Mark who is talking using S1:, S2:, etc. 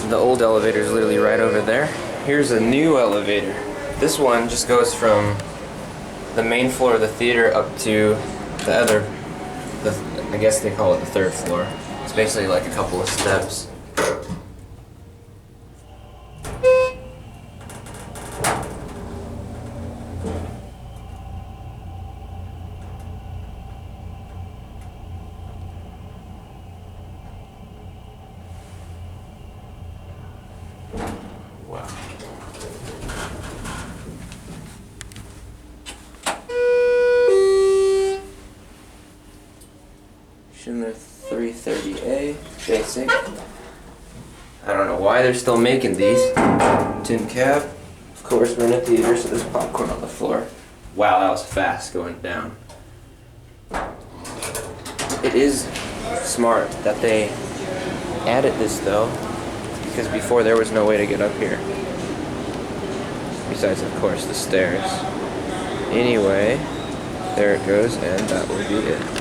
S1: The old elevator is literally right over there. Here's a new elevator. This one just goes from the main floor of the theater up to the other, I guess they call it the third floor. It's basically like a couple of steps. Wow. Schindler 330A, basic. I don't know why they're still making these. Tin cap. Of course, we're in a theater, so there's popcorn on the floor. Wow, that was fast going down. It is smart that they added this though, because before there was no way to get up here. Besides, of course, the stairs. Anyway, there it goes, and that will be it.